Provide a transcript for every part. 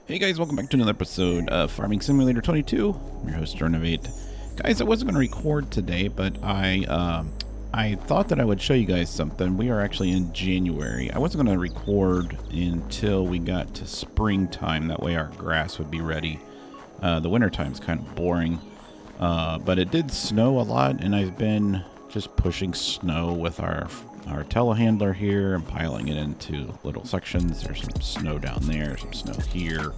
Hey guys, welcome back to another episode of Farming Simulator 22. I'm your host, Renovate. Guys, I wasn't going to record today, but I thought that I would show you guys something. We are actually in January. I wasn't going to record until we got to springtime. That way our grass would be ready. The winter time's kind of boring, but it did snow a lot, and I've been just pushing snow with our telehandler here and piling it into little sections. There's some snow down there, some snow here,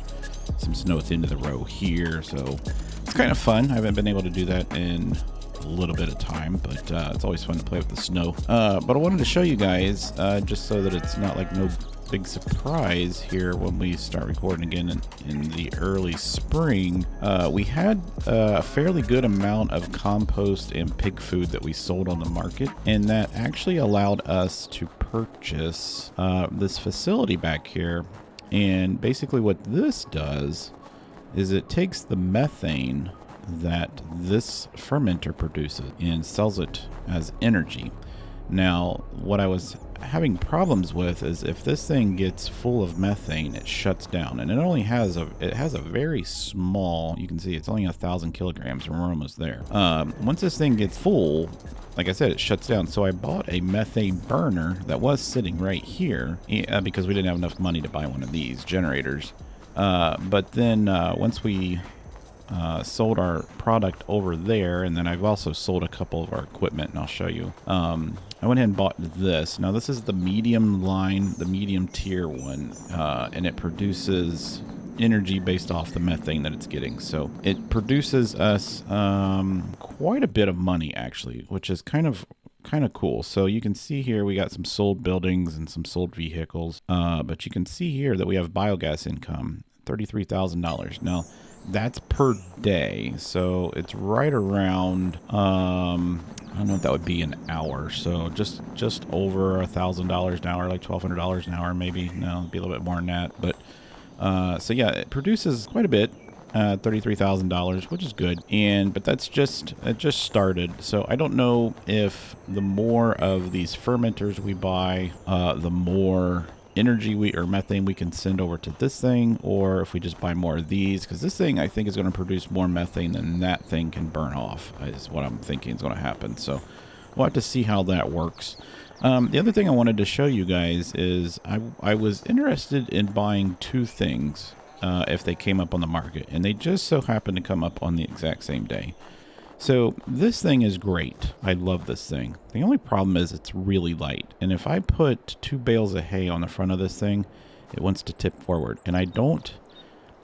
some snow at the end of the row here. So it's kind of fun. I haven't been able to do that in a little bit of time, but it's always fun to play with the snow. But I wanted to show you guys just so that it's not like no big surprise here when we start recording again in the early spring. We had a fairly good amount of compost and pig food that we sold on the market, and that actually allowed us to purchase this facility back here. And basically what this does is it takes the methane that this fermenter produces and sells it as energy. Now, what I was having problems with is if this thing gets full of methane, it shuts down, and it has a very small, you can see it's only 1,000 kilograms, and we're almost there. Once this thing gets full, like I said, it shuts down. So I bought a methane burner that was sitting right here because we didn't have enough money to buy one of these generators. But then once we sold our product over there, and then I've also sold a couple of our equipment, and I'll show you. I went ahead and bought this. Now this is the medium line, the medium tier one, and it produces energy based off the methane that it's getting. So it produces us quite a bit of money actually, which is kind of cool. So you can see here we got some sold buildings and some sold vehicles, but you can see here that we have biogas income, $33,000. Now that's per day, so it's right around I don't know if that would be an hour, so just over $1,000 an hour, like $1,200 an hour maybe. No, it'd be a little bit more than that, but so yeah, it produces quite a bit, $33,000, which is good. But it just started, so I don't know if the more of these fermenters we buy, the more energy or methane we can send over to this thing, or if we just buy more of these, because this thing I think is going to produce more methane than that thing can burn off, is what I'm thinking is going to happen. So we'll have to see how that works. The other thing I wanted to show you guys is I was interested in buying two things if they came up on the market, and they just so happened to come up on the exact same day. So this thing is great. I love this thing. The only problem is it's really light. And if I put 2 bales of hay on the front of this thing, it wants to tip forward. And I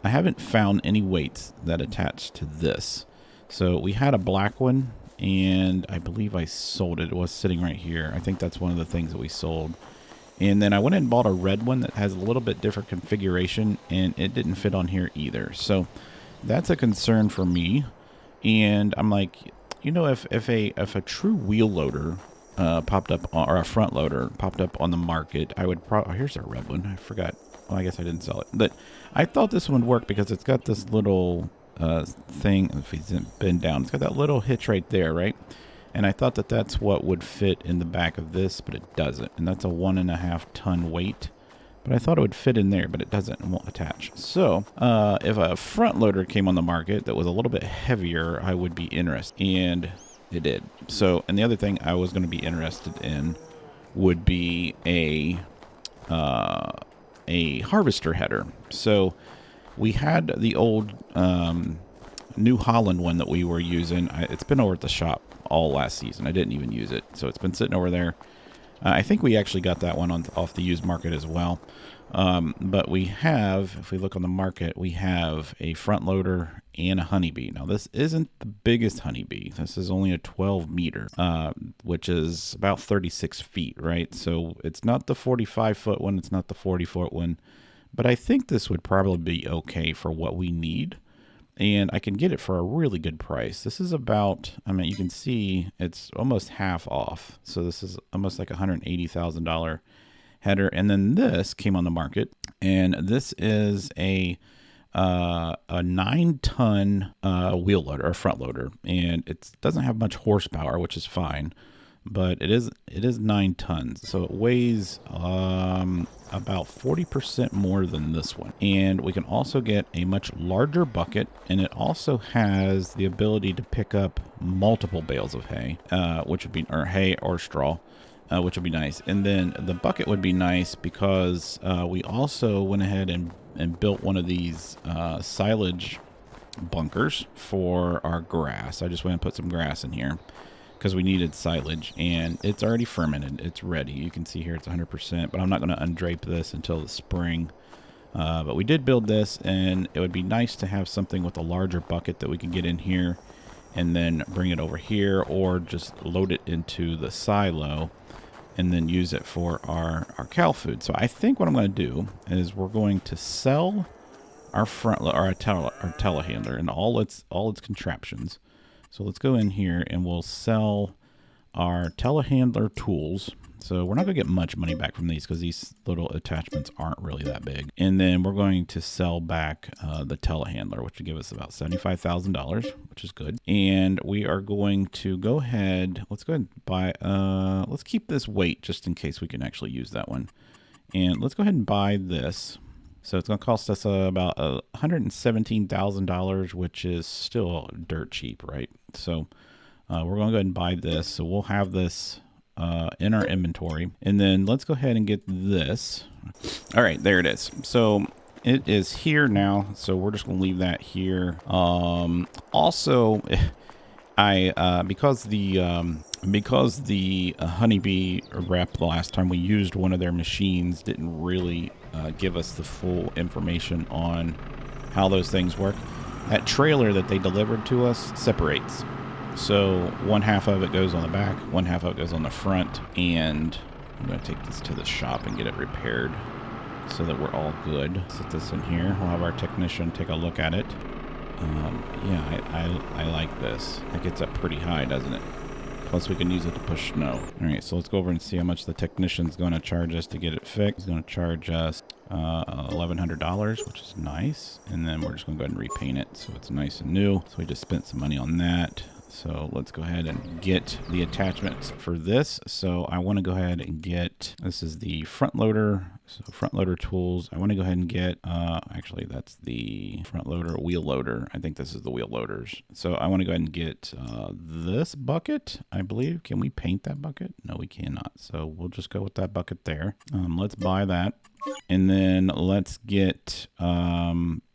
haven't found any weights that attach to this. So we had a black one, and I believe I sold it. It was sitting right here. I think that's one of the things that we sold. And then I went and bought a red one that has a little bit different configuration, and it didn't fit on here either. So that's a concern for me. And I'm like, you know, if a true wheel loader popped up, or a front loader popped up on the market, I would probably, here's our red one. I forgot. Well, I guess I didn't sell it, but I thought this one would work because it's got this little thing. If he's been down, it's got that little hitch right there, right? And I thought that that's what would fit in the back of this, but it doesn't. And that's a 1.5 ton weight. But I thought it would fit in there, but it doesn't and won't attach. So if a front loader came on the market that was a little bit heavier, I would be interested. And it did. So, and the other thing I was going to be interested in would be a harvester header. So we had the old New Holland one that we were using. It's been over at the shop all last season. I didn't even use it. So it's been sitting over there. I think we actually got that one off the used market as well. But we have, if we look on the market, we have a front loader and a honeybee. Now, this isn't the biggest honeybee. This is only a 12 meter, which is about 36 feet, right? So it's not the 45-foot one. It's not the 40-foot one. But I think this would probably be okay for what we need. And I can get it for a really good price. This is about, I mean, you can see it's almost half off. So this is almost like $180,000 header. And then this came on the market, and this is a 9-ton wheel loader or front loader, and it doesn't have much horsepower, which is fine. but it is 9 tons, so it weighs about 40% more than this one. And we can also get a much larger bucket, and it also has the ability to pick up multiple bales of hay, which would be, or hay or straw, which would be nice. And then the bucket would be nice because we also went ahead and built one of these silage bunkers for our grass. I just went and put some grass in here because we needed silage, and it's already fermented. It's ready. You can see here it's 100%, but I'm not going to undrape this until the spring. But we did build this, and it would be nice to have something with a larger bucket that we can get in here and then bring it over here, or just load it into the silo and then use it for our cow food. So I think what I'm going to do is we're going to sell our telehandler and all its contraptions. So let's go in here and we'll sell our telehandler tools. So we're not going to get much money back from these because these little attachments aren't really that big. And then we're going to sell back the telehandler, which will give us about $75,000, which is good. And we are going to go ahead, let's go ahead and buy, let's keep this weight just in case we can actually use that one. And let's go ahead and buy this. So it's going to cost us about $117,000, which is still dirt cheap, right? So we're going to go ahead and buy this. So we'll have this in our inventory. And then let's go ahead and get this. All right, there it is. So it is here now. So we're just going to leave that here. Also, because the honeybee rep the last time we used one of their machines didn't really give us the full information on how those things work. That trailer that they delivered to us separates. So one half of it goes on the back, one half of it goes on the front, and I'm going to take this to the shop and get it repaired so that we're all good. Set this in here. We'll have our technician take a look at it. Yeah, I like this. It gets up pretty high, doesn't it? Plus we can use it to push snow. All right, so let's go over and see how much the technician's going to charge us to get it fixed. He's going to charge us $1,100, which is nice. And then we're just going to go ahead and repaint it so it's nice and new. So we just spent some money on that. So let's go ahead and get the attachments for this. So I want to go ahead and get, this is the front loader. So front loader tools. I want to go ahead and get, actually that's the front loader, wheel loader. I think this is the wheel loaders. So I want to go ahead and get this bucket, I believe. Can we paint that bucket? No, we cannot. So we'll just go with that bucket there. Let's buy that. And then let's get,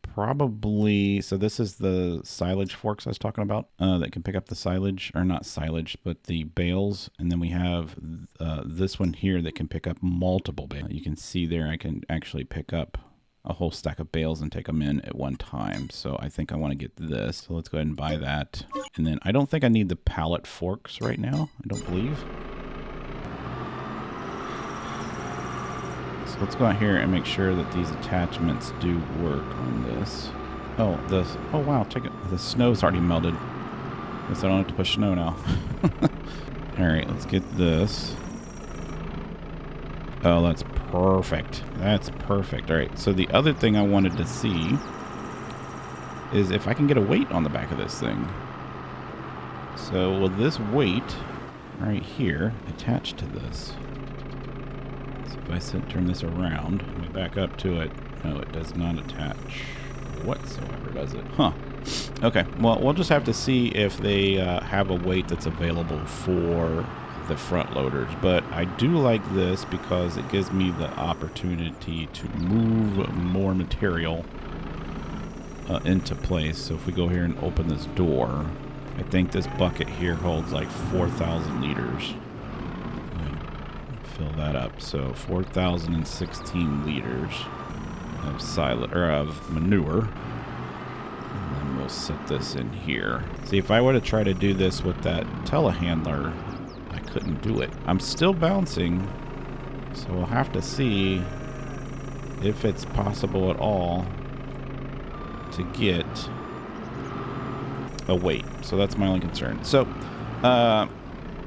probably, so this is the silage forks I was talking about that can pick up the silage, or not silage, but the bales. And then we have this one here that can pick up multiple bales. You can see there I can actually pick up a whole stack of bales and take them in at one time. So I think I want to get this. So let's go ahead and buy that. And then I don't think I need the pallet forks right now. I don't believe. So let's go out here and make sure that these attachments do work on this. Oh, oh wow, check it. The snow's already melted. Guess I don't have to push snow now. All right, let's get this. Oh, that's perfect. That's perfect. All right, so the other thing I wanted to see is if I can get a weight on the back of this thing. So will this weight right here attach to this? If I turn this around, let me back up to it. No, it does not attach whatsoever, does it? Huh. Okay, well, we'll just have to see if they have a weight that's available for the front loaders. But I do like this because it gives me the opportunity to move more material into place. So if we go here and open this door, I think this bucket here holds like 4,000 liters. Fill that up. So 4,016 liters of silage, or of manure. And then we'll set this in here. See, if I were to try to do this with that telehandler, I couldn't do it. I'm still bouncing, so we'll have to see if it's possible at all to get a weight. So that's my only concern. So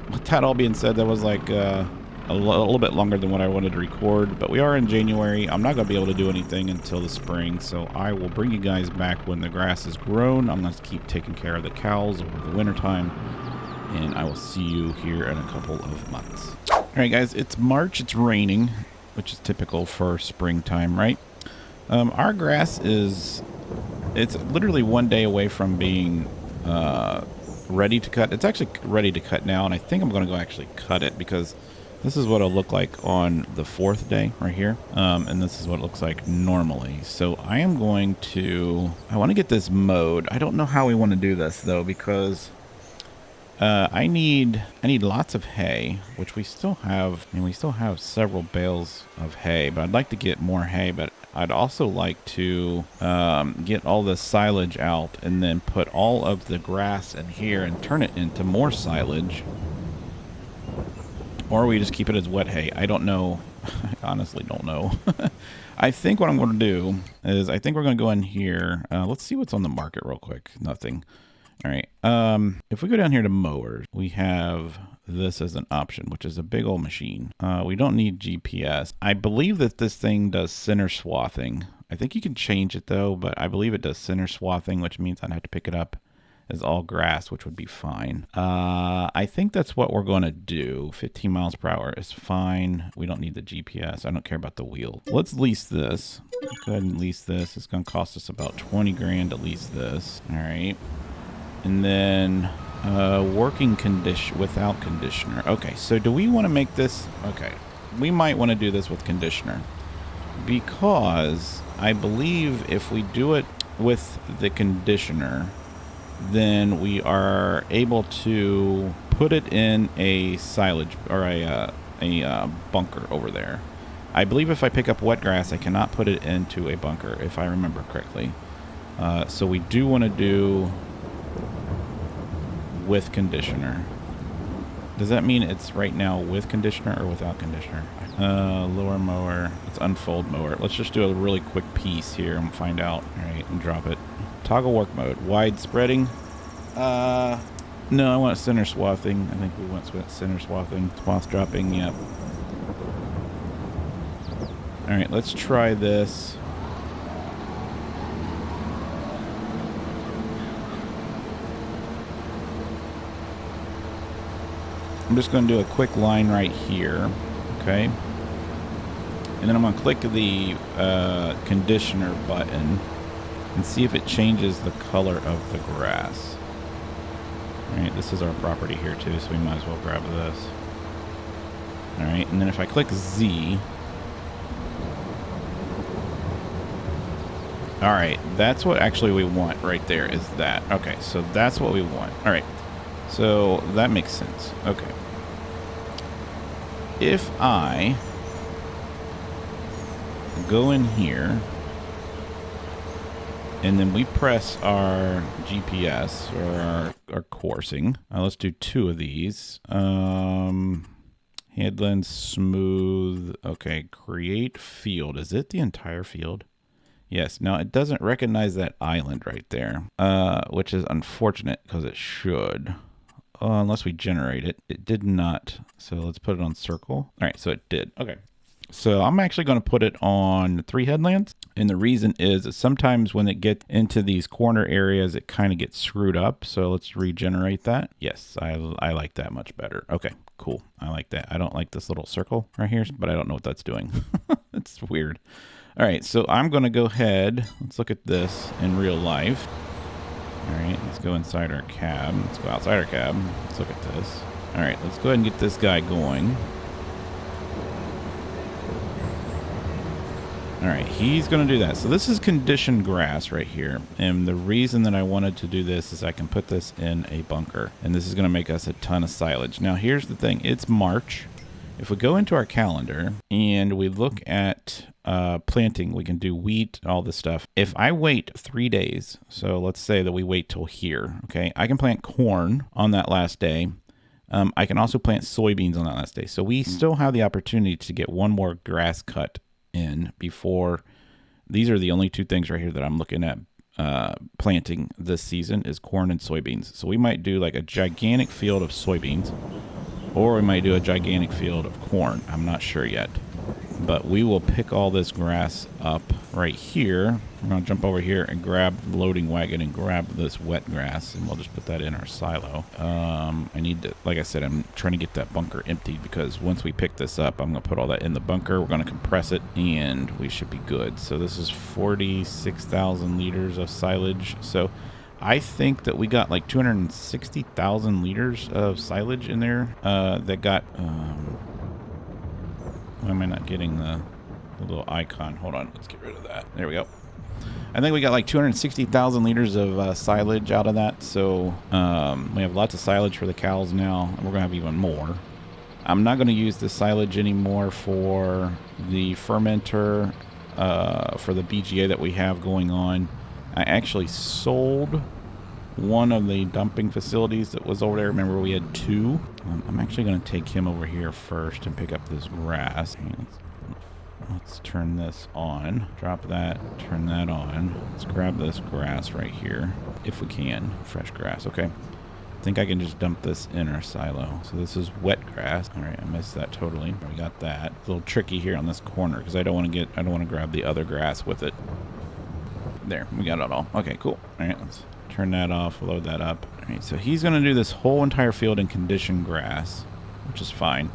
with that all being said, that was like a little bit longer than what I wanted to record, but we are in January. I'm not going to be able to do anything until the spring, so I will bring you guys back when the grass is grown. I'm going to keep taking care of the cows over the wintertime, and I will see you here in a couple of months. All right, guys, it's March. It's raining, which is typical for springtime, right? Our grass it's literally 1 day away from being ready to cut. It's actually ready to cut now, and I think I'm going to go actually cut it because this is what it'll look like on the 4th day right here. And this is what it looks like normally. So I am going to, I want to get this mowed. I don't know how we want to do this though, because I need lots of hay, which we still have. I mean, we still have several bales of hay, but I'd like to get more hay, but I'd also like to get all the silage out and then put all of the grass in here and turn it into more silage. Or we just keep it as wet hay. I don't know. I honestly don't know. I think what I'm going to do is I think we're going to go in here. Let's see what's on the market real quick. Nothing. All right. If we go down here to mowers, we have this as an option, which is a big old machine. We don't need GPS. I believe that this thing does center swathing. I think you can change it though, but I believe it does center swathing, which means I'd have to pick it up as all grass, which would be fine. I think that's what we're going to do. 15 miles per hour is fine. We don't need the GPS. I don't care about the wheel. Let's lease this. Go ahead and lease this. It's going to cost us about 20 grand to lease this. All right. And then working condition without conditioner. Okay, so do we want to make this? Okay, we might want to do this with conditioner because I believe if we do it with the conditioner, then we are able to put it in a silage or a bunker over there. I believe if I pick up wet grass, I cannot put it into a bunker if I remember correctly. So we do want to do with conditioner. Does that mean it's right now with conditioner or without conditioner? Lower mower. Let's unfold mower. Let's just do a really quick piece here and find out. All right, and drop it. Toggle work mode. Wide spreading. No, I want center swathing. I think we want center swathing. Swath dropping, yep. All right, let's try this. I'm just going to do a quick line right here, okay? And then I'm going to click the conditioner button and see if it changes the color of the grass. All right, this is our property here too, so we might as well grab this. All right, and then if I click Z, all right, that's what actually we want right there is that. Okay, so that's what we want. All right, so that makes sense. Okay. If I go in here and then we press our GPS or our coursing, let's do 2 of these. Headland smooth. Okay, create field. Is it the entire field? Yes. Now it doesn't recognize that island right there, which is unfortunate because it should. Unless we generate it. It did not. So let's put it on circle. All right, so it did. Okay. So I'm actually going to put it on 3 headlands. And the reason is that sometimes when it gets into these corner areas, it kind of gets screwed up. So let's regenerate that. Yes, I like that much better. Okay, cool. I like that. I don't like this little circle right here, but I don't know what that's doing. It's weird. All right, so I'm going to go ahead. Let's look at this in real life. All right, let's go inside our cab. Let's go outside our cab. Let's look at this. All right, let's go ahead and get this guy going. All right, he's going to do that. So this is conditioned grass right here. And the reason that I wanted to do this is I can put this in a bunker. And this is going to make us a ton of silage. Now, here's the thing. It's March. If we go into our calendar and we look at planting, we can do wheat, all this stuff. If I wait 3 days, so let's say that we wait till here, okay, I can plant corn on that last day. I can also plant soybeans on that last day. So we still have the opportunity to get one more grass cut in before. These are the only 2 things right here that I'm looking at planting this season is corn and soybeans. So we might do like a gigantic field of soybeans, or we might do a gigantic field of corn. I'm not sure yet. But we will pick all this grass up right here. We're going to jump over here and grab the loading wagon and grab this wet grass, and we'll just put that in our silo. I need to, like I said, I'm trying to get that bunker emptied, because once we pick this up, I'm going to put all that in the bunker. We're going to compress it, and we should be good. So this is 46,000 liters of silage. So I think that we got like 260,000 liters of silage in there that got... why am I not getting the little icon? Hold on, let's get rid of that. There we go. I think we got like 260,000 liters of silage out of that. So we have lots of silage for the cows now, and we're going to have even more. I'm not going to use the silage anymore for the fermenter, for the BGA that we have going on. I actually sold one of the dumping facilities that was over there. Remember, we had two. I'm actually going to take him over here first and pick up this grass. Let's turn this on. Drop that, turn that on. Let's grab this grass right here, if we can. Fresh grass, okay. I think I can just dump this in our silo. So this is wet grass. All right, I missed that totally. We got that. It's a little tricky here on this corner, because I don't want to grab the other grass with it. There, we got it all. Okay, cool. All right, let's turn that off, load that up. All right, so he's going to do this whole entire field in conditioned grass, which is fine.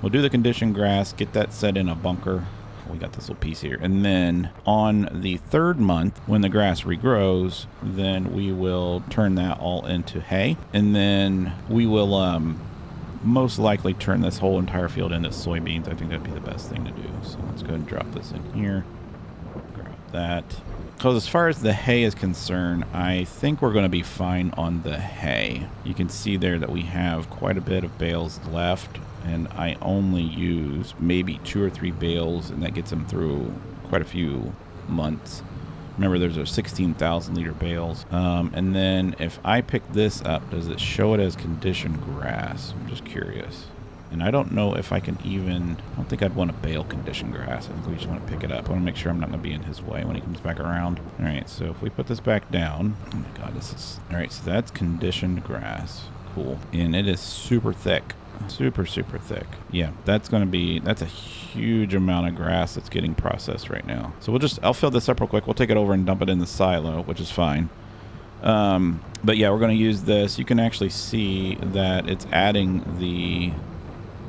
We'll do the conditioned grass, get that set in a bunker. We got this little piece here. And then on the third month, when the grass regrows, then we will turn that all into hay. And then we will most likely turn this whole entire field into soybeans. I think that'd be the best thing to do. So let's go ahead and drop this in here. Grab that. Because as far as the hay is concerned, I think we're going to be fine on the hay. You can see there that we have quite a bit of bales left, and I only use maybe 2 or 3 bales, and that gets them through quite a few months. Remember, there's a 16,000 liter bales. And then if I pick this up, does it show it as conditioned grass? I'm just curious. And I don't know if I can even... I don't think I'd want to bale conditioned grass. I think we just want to pick it up. I want to make sure I'm not going to be in his way when he comes back around. All right, so if we put this back down... Oh my god, this is... All right, so that's conditioned grass. Cool. And it is super thick. Super, super thick. Yeah, that's going to be... That's a huge amount of grass that's getting processed right now. So I'll fill this up real quick. We'll take it over and dump it in the silo, which is fine. But yeah, we're going to use this. You can actually see that it's adding the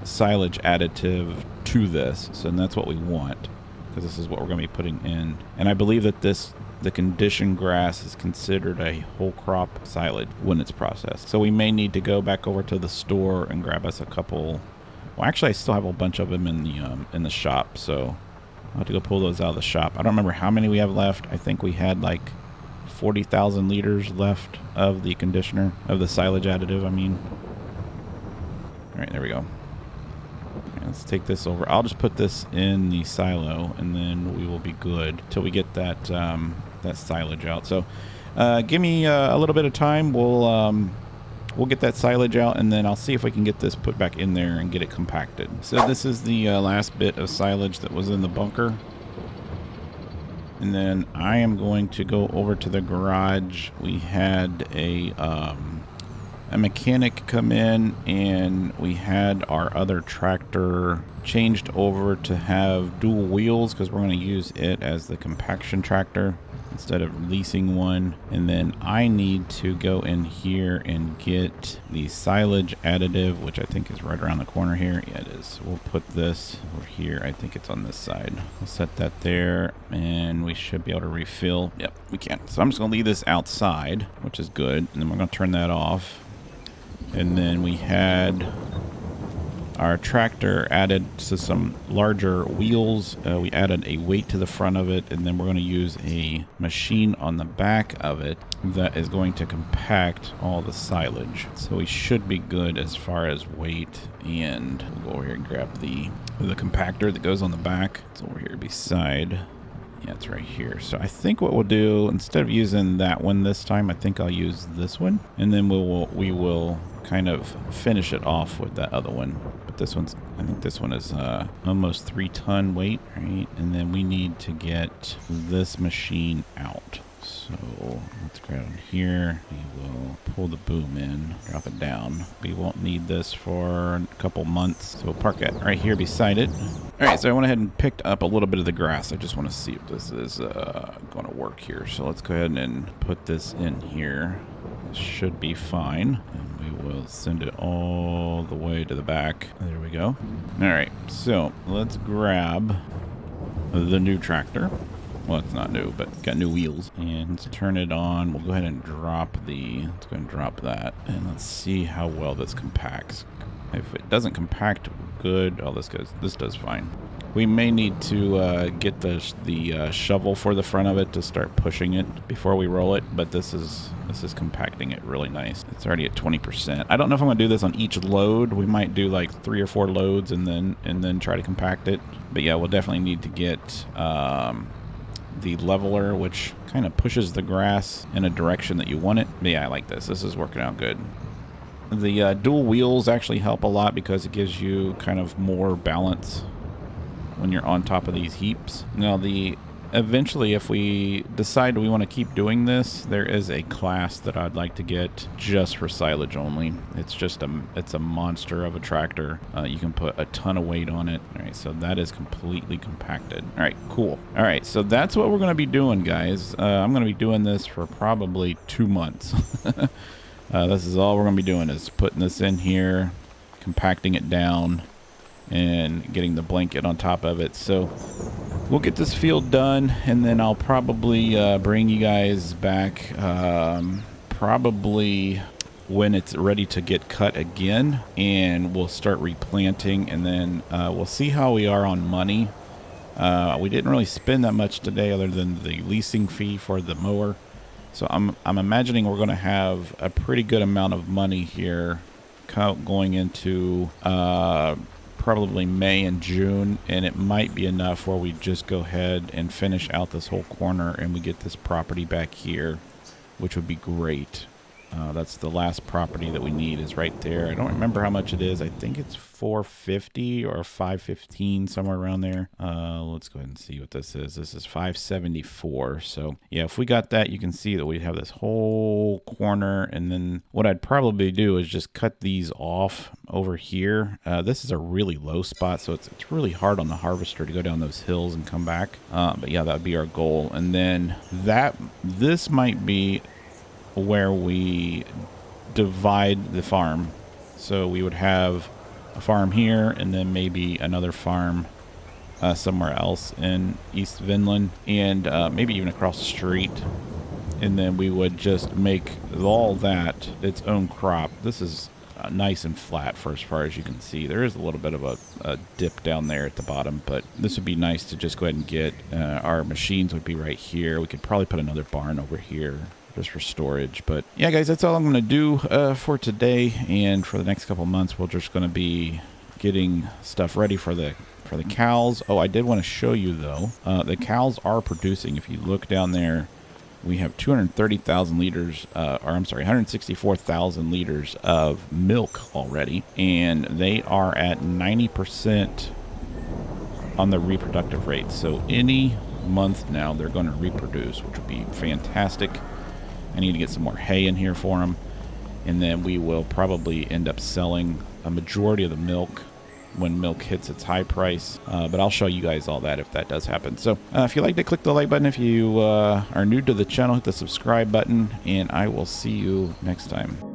silage additive to this, so that's what we want, because this is what we're going to be putting in. And I believe that the conditioned grass is considered a whole crop silage when it's processed. So we may need to go back over to the store and grab us a couple. Well, actually, I still have a bunch of them in the shop, so I'll have to go pull those out of the shop. I don't remember how many we have left. I think we had like 40,000 liters left of the conditioner, of the silage additive, I mean. All right, there we go. Let's take this over. I'll just put this in the silo, and then we will be good till we get that that silage out. So give me a little bit of time. We'll get that silage out, and then I'll see if we can get this put back in there and get it compacted. So this is the last bit of silage that was in the bunker. And then I am going to go over to the garage. We had a mechanic come in, and we had our other tractor changed over to have dual wheels, because we're going to use it as the compaction tractor instead of leasing one. And then I need to go in here and get the silage additive, which I think is right around the corner here. Yeah, it is. We'll put this over here. I think it's on this side. We'll set that there, and we should be able to refill. Yep, we can. So I'm just going to leave this outside, which is good. And then we're going to turn that off. And then we had our tractor added to some larger wheels. We added a weight to the front of it, and then we're going to use a machine on the back of it that is going to compact all the silage. So we should be good as far as weight. And we'll go over here and grab the compactor that goes on the back. It's over here beside. Yeah, it's right here. So I think what we'll do, instead of using that one this time, I think I'll use this one, and then we will kind of finish it off with that other one. But this one's, I think this one is almost 3-ton weight, right? And then we need to get this machine out. So let's go down here. We will pull the boom in, drop it down. We won't need this for a couple months, so we'll park it right here beside it. All right, so I went ahead and picked up a little bit of the grass. I just want to see if this is going to work here. So let's go ahead and put this in here. This should be fine. And we will send it all the way to the back. There we go. All right, so let's grab the new tractor. Well, it's not new, but got new wheels. And let's turn it on. We'll go ahead and drop let's go and drop that. And let's see how well this compacts. If it doesn't compact good, oh, this does fine. We may need to get the shovel for the front of it to start pushing it before we roll it, but this is compacting it really nice. It's already at 20%. I don't know if I'm gonna do this on each load. We might do like 3 or 4 loads and then try to compact it. But yeah, we'll definitely need to get the leveler, which kind of pushes the grass in a direction that you want it. But yeah, I like this. This is working out good. The dual wheels actually help a lot because it gives you kind of more balance when you're on top of these heaps. Now, eventually, if we decide we want to keep doing this, there is a class that I'd like to get just for silage only. It's just it's a monster of a tractor. You can put a ton of weight on it. All right, so that is completely compacted. All right, cool. All right, so that's what we're going to be doing, guys. I'm going to be doing this for probably 2 months. This is all we're going to be doing is putting this in here, compacting it down, and getting the blanket on top of it. So we'll get this field done, and then I'll probably bring you guys back probably when it's ready to get cut again, and we'll start replanting, and then we'll see how we are on money. We didn't really spend that much today other than the leasing fee for the mower. So I'm imagining we're going to have a pretty good amount of money here going into probably May and June, and it might be enough where we just go ahead and finish out this whole corner and we get this property back here, which would be great. That's the last property that we need is right there. I don't remember how much it is. I think it's $450 or $515, somewhere around there. Let's go ahead and see what this is. This is $574. So yeah, if we got that, you can see that we have this whole corner. And then what I'd probably do is just cut these off over here. This is a really low spot, so it's really hard on the harvester to go down those hills and come back. But yeah, that would be our goal. And then this might be where we divide the farm. So we would have a farm here and then maybe another farm somewhere else in East Vineland, and maybe even across the street. And then we would just make all that its own crop. This is nice and flat for as far as you can see. There is a little bit of a dip down there at the bottom, but this would be nice to just go ahead and get. Our machines would be right here. We could probably put another barn over here just for storage. But yeah, guys, that's all I'm going to do for today. And for the next couple months, we're just going to be getting stuff ready for the cows. Oh, I did want to show you, though. The cows are producing. If you look down there, we have 230,000 liters, or I'm sorry, 164,000 liters of milk already. And they are at 90% on the reproductive rate. So any month now, they're going to reproduce, which would be fantastic. I need to get some more hay in here for them, and then we will probably end up selling a majority of the milk when milk hits its high price, but I'll show you guys all that if that does happen. So if you liked it, click the like button. If you are new to the channel, hit the subscribe button, and I will see you next time.